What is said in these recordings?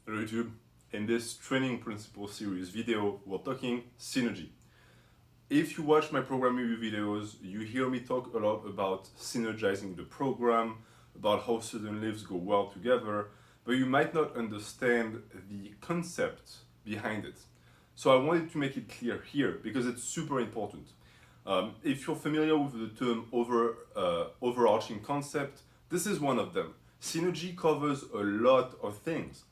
Hello YouTube. In this training principle series video, we're talking synergy. If you watch my programming videos, you hear me talk a lot about synergizing the program, about how certain lifts go well together, but you might not understand the concept behind it. So I wanted to make it clear here because it's super important. If you're familiar with the term overarching concept, this is one of them. Synergy covers a lot of things.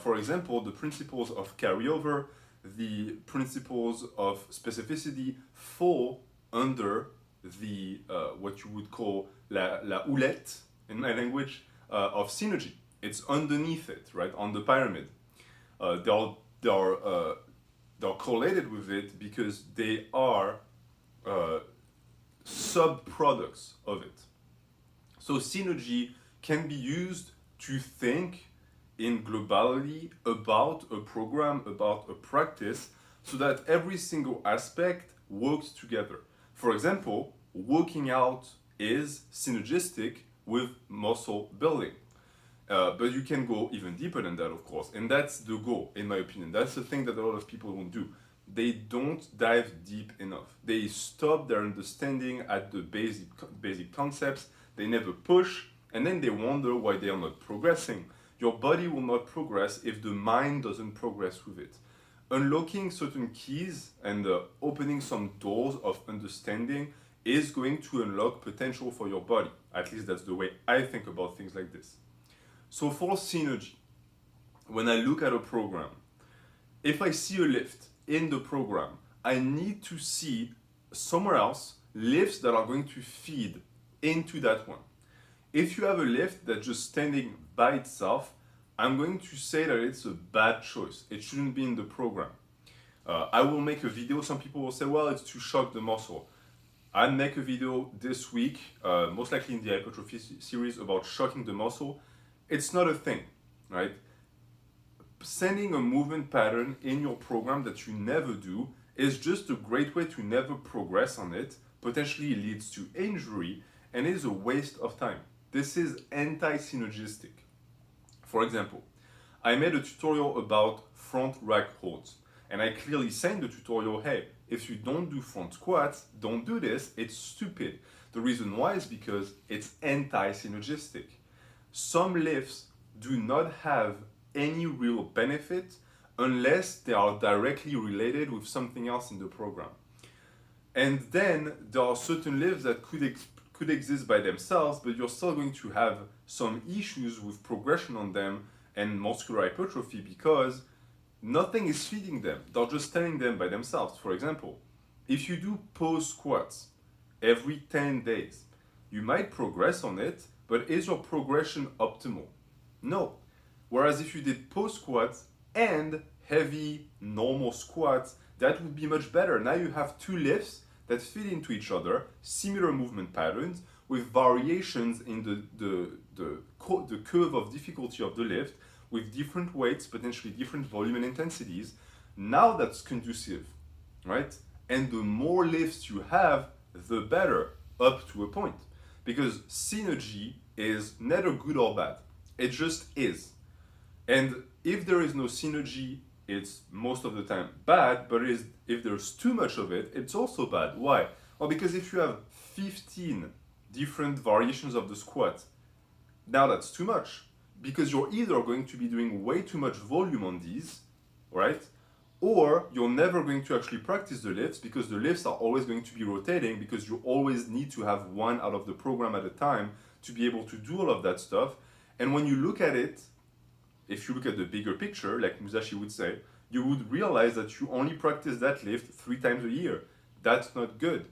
For example, the principles of carryover, the principles of specificity fall under the what you would call la houlette in my language of synergy. It's underneath it, right, on the pyramid. They're correlated with it because they are sub-products of it. So synergy can be used to think in globality about a program, about a practice, so that every single aspect works together. For example, working out is synergistic with muscle building. But you can go even deeper than that, of course, and that's the goal, in my opinion. That's the thing that a lot of people won't do. They don't dive deep enough. They stop their understanding at the basic concepts. They never push, and then they wonder why they are not progressing. Your body will not progress if the mind doesn't progress with it. Unlocking certain keys and opening some doors of understanding is going to unlock potential for your body. At least that's the way I think about things like this. So for synergy, when I look at a program, if I see a lift in the program, I need to see somewhere else lifts that are going to feed into that one. If you have a lift that's just standing by itself, I'm going to say that it's a bad choice. It shouldn't be in the program. I will make a video. Some people will say, well, it's to shock the muscle. I'll make a video this week, most likely in the hypertrophy series, about shocking the muscle. It's not a thing, right? Sending a movement pattern in your program that you never do is just a great way to never progress on it, potentially leads to injury, and is a waste of time. This is anti-synergistic. For example, I made a tutorial about front rack holds, and I clearly say in the tutorial, hey, if you don't do front squats, don't do this, it's stupid. The reason why is because it's anti-synergistic. Some lifts do not have any real benefit unless they are directly related with something else in the program. And then there are certain lifts that could exist by themselves, but you're still going to have some issues with progression on them and muscular hypertrophy because nothing is feeding them. They're just standing them by themselves. For example, if you do pose squats every 10 days, you might progress on it, but is your progression optimal? No. Whereas if you did pose squats and heavy normal squats, that would be much better. Now you have two lifts that fit into each other, similar movement patterns with variations in the curve of difficulty of the lift with different weights, potentially different volume and intensities. Now that's conducive, right? And the more lifts you have, the better, up to a point. Because synergy is neither good or bad. It just is. And if there is no synergy, it's most of the time bad, but if there's too much of it, it's also bad. Why? Well, because if you have 15 different variations of the squat, now that's too much. Because you're either going to be doing way too much volume on these, right? Or you're never going to actually practice the lifts because the lifts are always going to be rotating because you always need to have one out of the program at a time to be able to do all of that stuff. And when you look at it, if you look at the bigger picture, like Musashi would say, you would realize that you only practice that lift 3 times a year. That's not good.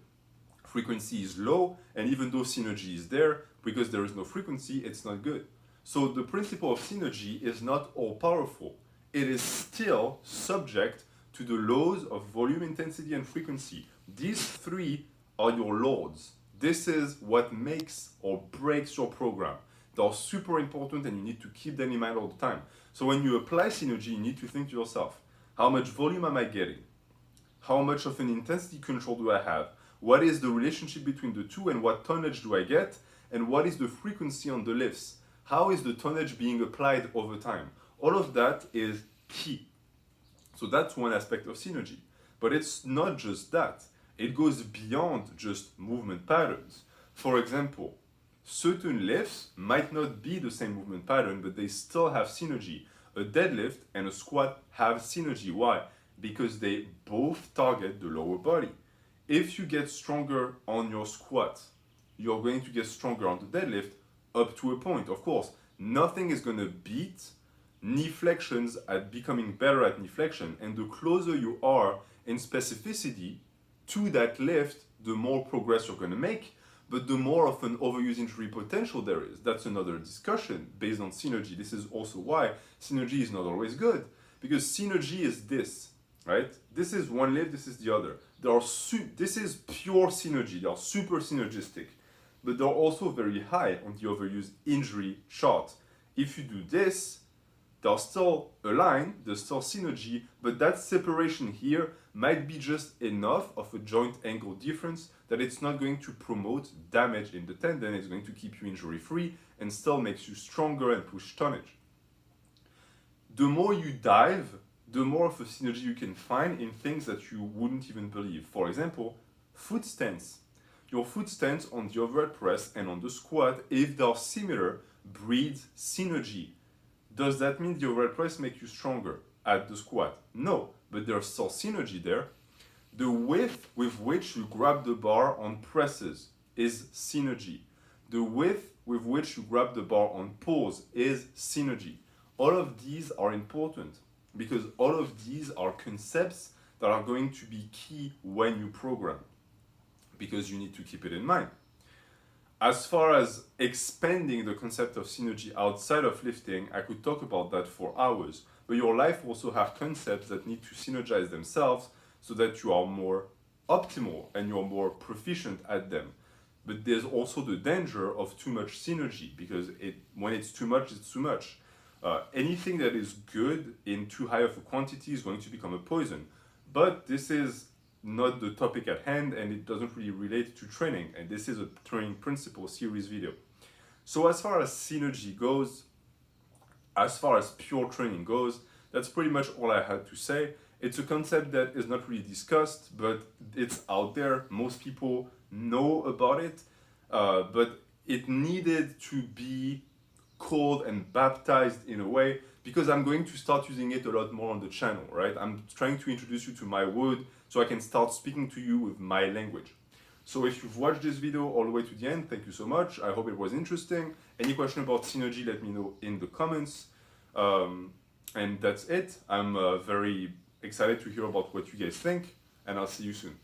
Frequency is low, and even though synergy is there, because there is no frequency, it's not good. So the principle of synergy is not all-powerful. It is still subject to the laws of volume, intensity, and frequency. These 3 are your lords. This is what makes or breaks your program. They're super important and you need to keep them in mind all the time. So when you apply synergy, you need to think to yourself, how much volume am I getting? How much of an intensity control do I have? What is the relationship between the two and what tonnage do I get? And what is the frequency on the lifts? How is the tonnage being applied over time? All of that is key. So that's one aspect of synergy. But it's not just that. It goes beyond just movement patterns. For example, certain lifts might not be the same movement pattern, but they still have synergy. A deadlift and a squat have synergy. Why? Because they both target the lower body. If you get stronger on your squat, you're going to get stronger on the deadlift up to a point. Of course, nothing is going to beat knee flexions at becoming better at knee flexion. And the closer you are in specificity to that lift, the more progress you're going to make, but the more of an overuse injury potential there is. That's another discussion based on synergy. This is also why synergy is not always good, because synergy is this, right? This is one lift, this is the other. This is pure synergy. They are super synergistic, but they're also very high on the overuse injury chart. If you do this, they're still aligned, there's still synergy, but that separation here might be just enough of a joint angle difference that it's not going to promote damage in the tendon. It's going to keep you injury free and still makes you stronger and push tonnage. The more you dive, the more of a synergy you can find in things that you wouldn't even believe. For example, foot stance. Your foot stance on the overhead press and on the squat, if they're similar, breeds synergy. Does that mean the overhead press makes you stronger at the squat? No, but there's still synergy there. The width with which you grab the bar on presses is synergy. The width with which you grab the bar on pulls is synergy. All of these are important because all of these are concepts that are going to be key when you program, because you need to keep it in mind. As far as expanding the concept of synergy outside of lifting, I could talk about that for hours, but your life also have concepts that need to synergize themselves so that you are more optimal and you're more proficient at them. But there's also the danger of too much synergy, because when it's too much, it's too much. Anything that is good in too high of a quantity is going to become a poison. But this is not the topic at hand, and it doesn't really relate to training, and this is a training principle series video. So as far as synergy goes, as far as pure training goes, that's pretty much all I had to say. It's a concept that is not really discussed, but it's out there. Most people know about it, but it needed to be called and baptized in a way, because I'm going to start using it a lot more on the channel, right? I'm trying to introduce you to my word so I can start speaking to you with my language. So if you've watched this video all the way to the end, thank you so much. I hope it was interesting. Any question about synergy, let me know in the comments. And that's it. I'm very excited to hear about what you guys think, and I'll see you soon.